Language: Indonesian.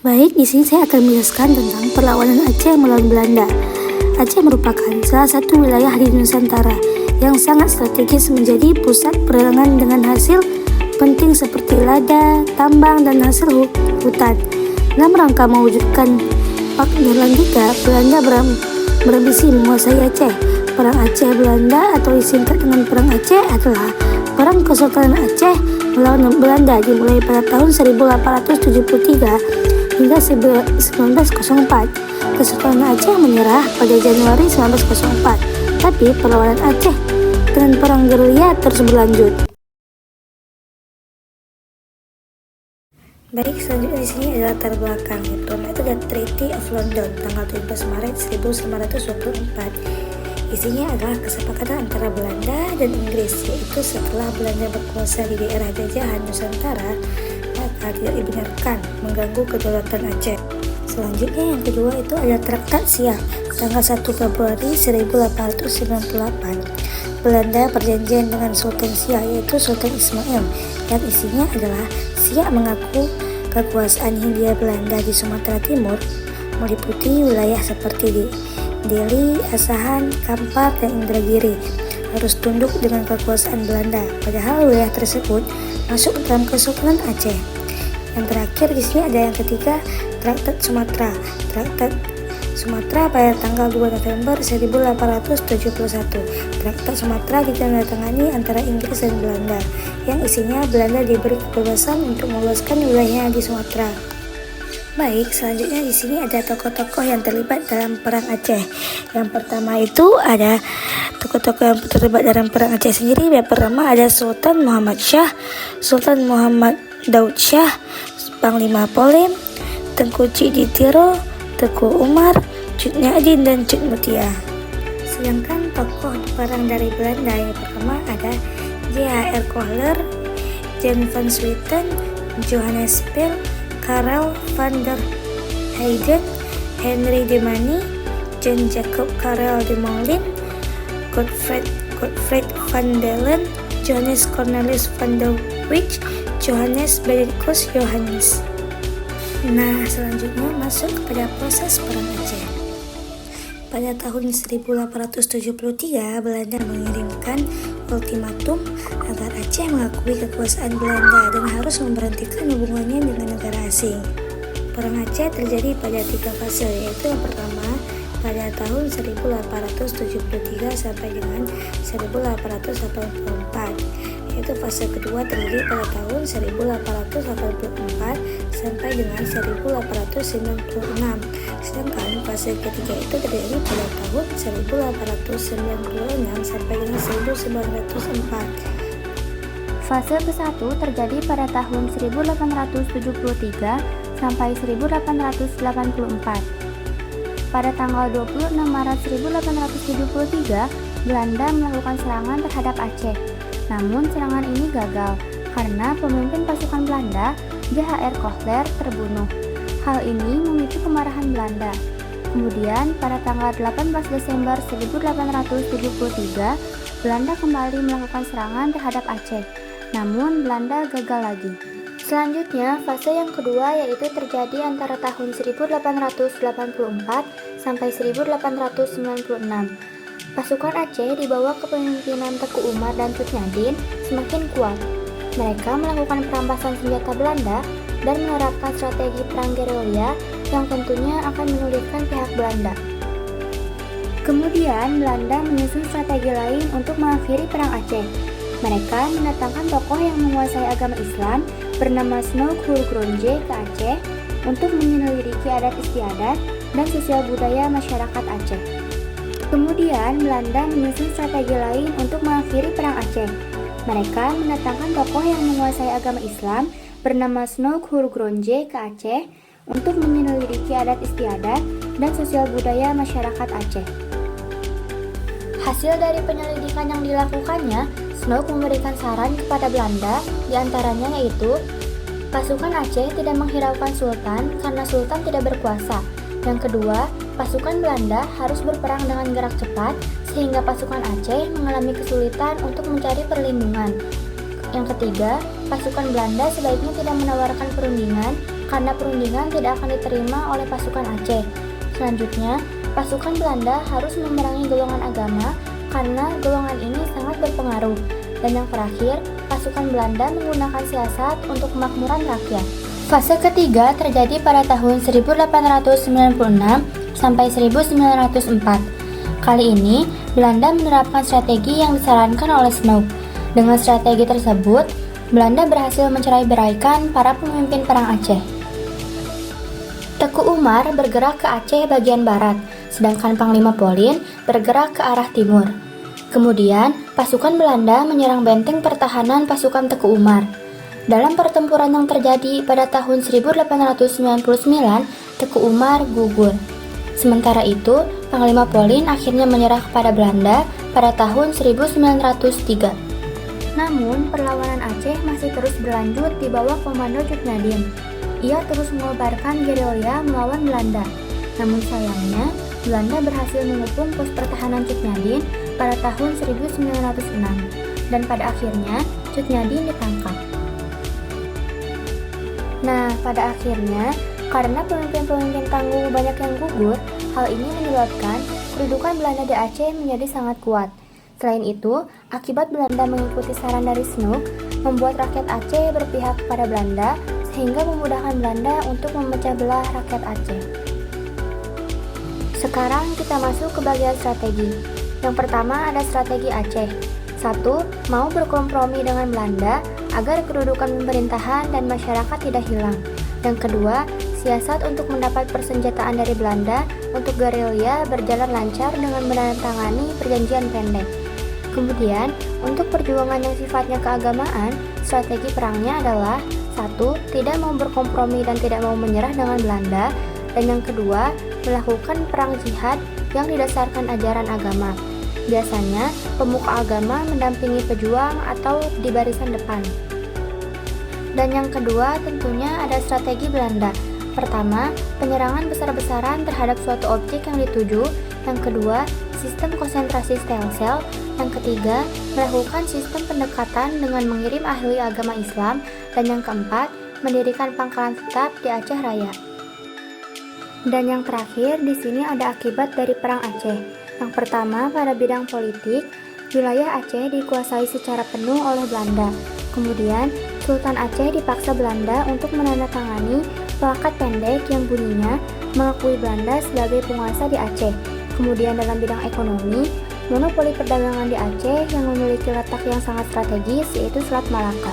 Baik, di sini saya akan menjelaskan tentang perlawanan Aceh melawan Belanda. Aceh merupakan salah satu wilayah di Nusantara yang sangat strategis menjadi pusat perdagangan dengan hasil penting seperti lada, tambang, dan hasil hutan. Dalam rangka mewujudkan Pak Nirlendika, Belanda berambisi menguasai Aceh. Perang Aceh-Belanda atau disingkat dengan Perang Aceh adalah Perang Kesultanan Aceh melawan Belanda dimulai pada tahun 1873 hingga 1904. Kesultanan Aceh menyerah pada Januari 1904, tapi perlawanan Aceh dengan perang gerilya terus berlanjut. Baik, selanjutnya di sini adalah latar belakang. Yang pertama itu adalah Treaty of London tanggal 17 Maret 1924. Isinya adalah kesepakatan antara Belanda dan Inggris, yaitu setelah Belanda berkuasa di daerah jajahan Nusantara, maka tidak dibenarkan mengganggu kedaulatan Aceh. Selanjutnya yang kedua itu adalah Traktat Siak tanggal 1 Februari 1898. Belanda perjanjian dengan Sultan Siak, yaitu Sultan Ismail, yang isinya adalah Siak mengaku kekuasaan Hindia Belanda di Sumatera Timur meliputi wilayah seperti di Deli, Asahan, Kampar, dan Indragiri harus tunduk dengan kekuasaan Belanda, padahal wilayah tersebut masuk dalam Kesultanan Aceh. Yang terakhir di sini ada yang ketiga, Traktat Sumatera. Traktat Sumatera pada tanggal 2 November 1871. Traktat Sumatera ditandatangani antara Inggris dan Belanda, yang isinya Belanda diberi kebebasan untuk meluaskan wilayahnya di Sumatera. Baik, selanjutnya di sini ada tokoh-tokoh yang terlibat dalam Perang Aceh. Yang pertama itu ada tokoh-tokoh yang terlibat dalam Perang Aceh sendiri. Yang pertama ada Sultan Muhammad Shah, Sultan Muhammad Daud Shah, Panglima Polim, Tengku Cik Ditiro, Tengku Umar, Cut Nyadin, dan Cut Mutia. Sedangkan tokoh perang dari Belanda yang pertama ada J.H.R. Kohler, Jan van Swieten, Johannes Peel, Karel van der Heyden, Henry de Mani, Jan Jacob Karel de Moulin, Godfried van Dellen, Johannes Cornelis van der Wijk, Johannes Benedictus Johannes. Nah, selanjutnya masuk kepada proses Perang Aceh. Pada tahun 1873, Belanda mengirimkan ultimatum agar Aceh mengakui kekuasaan Belanda dan harus memberhentikan hubungannya dengan negara asing. Perang Aceh terjadi pada 3 fase, yaitu yang pertama pada tahun 1873 sampai dengan 1884. Yaitu fase kedua terjadi pada tahun 1884 sampai dengan 1896. Sedangkan fase ketiga itu terjadi pada tahun 1896 sampai dengan 1904. Fase ke-1 terjadi pada tahun 1873 sampai 1884. Pada tanggal 26 Maret 1873, Belanda melakukan serangan terhadap Aceh. Namun serangan ini gagal karena pemimpin pasukan Belanda, J.H.R. Kohler, terbunuh. Hal ini memicu kemarahan Belanda. Kemudian pada tanggal 18 Desember 1873, Belanda kembali melakukan serangan terhadap Aceh. Namun Belanda gagal lagi. Selanjutnya, fase yang kedua yaitu terjadi antara tahun 1884 sampai 1896. Pasukan Aceh di bawah kepemimpinan Tengku Umar dan Cut Nyadin semakin kuat. Mereka melakukan perampasan senjata Belanda dan menerapkan strategi perang gerilya yang tentunya akan menyulitkan pihak Belanda. Kemudian Belanda menyusun strategi lain untuk mengakhiri perang Aceh. Mereka mendatangkan tokoh yang menguasai agama Islam bernama Snoek Hurgronje ke Aceh untuk menyelidiki adat istiadat dan sosial budaya masyarakat Aceh. Kemudian Belanda menyusun strategi lain untuk mengakhiri perang Aceh. Mereka mendatangkan tokoh yang menguasai agama Islam bernama Snoek Hurgronje ke Aceh untuk menyelidiki adat istiadat dan sosial budaya masyarakat Aceh. Hasil dari penyelidikan yang dilakukannya, Snoek memberikan saran kepada Belanda, diantaranya yaitu pasukan Aceh tidak menghiraukan Sultan karena Sultan tidak berkuasa. Yang kedua, pasukan Belanda harus berperang dengan gerak cepat sehingga pasukan Aceh mengalami kesulitan untuk mencari perlindungan. Yang ketiga, pasukan Belanda sebaiknya tidak menawarkan perundingan karena perundingan tidak akan diterima oleh pasukan Aceh. Selanjutnya, pasukan Belanda harus memerangi golongan agama karena golongan ini sangat berpengaruh. Dan yang terakhir, pasukan Belanda menggunakan siasat untuk kemakmuran rakyat. Fase ketiga terjadi pada tahun 1896 sampai 1904. Kali ini, Belanda menerapkan strategi yang disarankan oleh Snoek. Dengan strategi tersebut, Belanda berhasil mencerai-beraikan para pemimpin perang Aceh. Teku Umar bergerak ke Aceh bagian barat, sedangkan Panglima Polin bergerak ke arah timur. Kemudian, pasukan Belanda menyerang benteng pertahanan pasukan Teku Umar. Dalam pertempuran yang terjadi pada tahun 1899, Teku Umar gugur. Sementara itu, Panglima Polin akhirnya menyerah kepada Belanda pada tahun 1903. Namun, perlawanan Aceh masih terus berlanjut di bawah komando Cut Nyadin. Ia terus mengobarkan gerilya melawan Belanda. Namun sayangnya, Belanda berhasil mengepung pos pertahanan Cut Nyadin pada tahun 1906, dan pada akhirnya Cut Nyadin ditangkap. Nah, pada akhirnya, karena pemimpin-pemimpin tangguh banyak yang gugur, hal ini menyebabkan kedudukan Belanda di Aceh menjadi sangat kuat. Selain itu, akibat Belanda mengikuti saran dari Snoek, membuat rakyat Aceh berpihak kepada Belanda, sehingga memudahkan Belanda untuk memecah belah rakyat Aceh. Sekarang kita masuk ke bagian strategi. Yang pertama ada strategi Aceh. 1. Mau berkompromi dengan Belanda agar kedudukan pemerintahan dan masyarakat tidak hilang. Yang kedua, siasat untuk mendapat persenjataan dari Belanda untuk gerilya berjalan lancar dengan menandatangani perjanjian pendek. Kemudian, untuk perjuangan yang sifatnya keagamaan, strategi perangnya adalah 1. Tidak mau berkompromi dan tidak mau menyerah dengan Belanda. Dan yang kedua, melakukan perang jihad yang didasarkan ajaran agama. Biasanya, pemuka agama mendampingi pejuang atau di barisan depan. Dan yang kedua tentunya ada strategi Belanda. Pertama, penyerangan besar-besaran terhadap suatu objek yang dituju. Yang kedua, sistem konsentrasi sel-sel. Yang ketiga, melakukan sistem pendekatan dengan mengirim ahli agama Islam. Dan yang keempat, mendirikan pangkalan tetap di Aceh Raya. Dan yang terakhir, di sini ada akibat dari perang Aceh. Yang pertama, pada bidang politik, wilayah Aceh dikuasai secara penuh oleh Belanda. Kemudian, Sultan Aceh dipaksa Belanda untuk menandatangani plakat pendek yang bunyinya mengakui Belanda sebagai penguasa di Aceh. Kemudian dalam bidang ekonomi, monopoli perdagangan di Aceh yang memiliki letak yang sangat strategis yaitu Selat Malaka.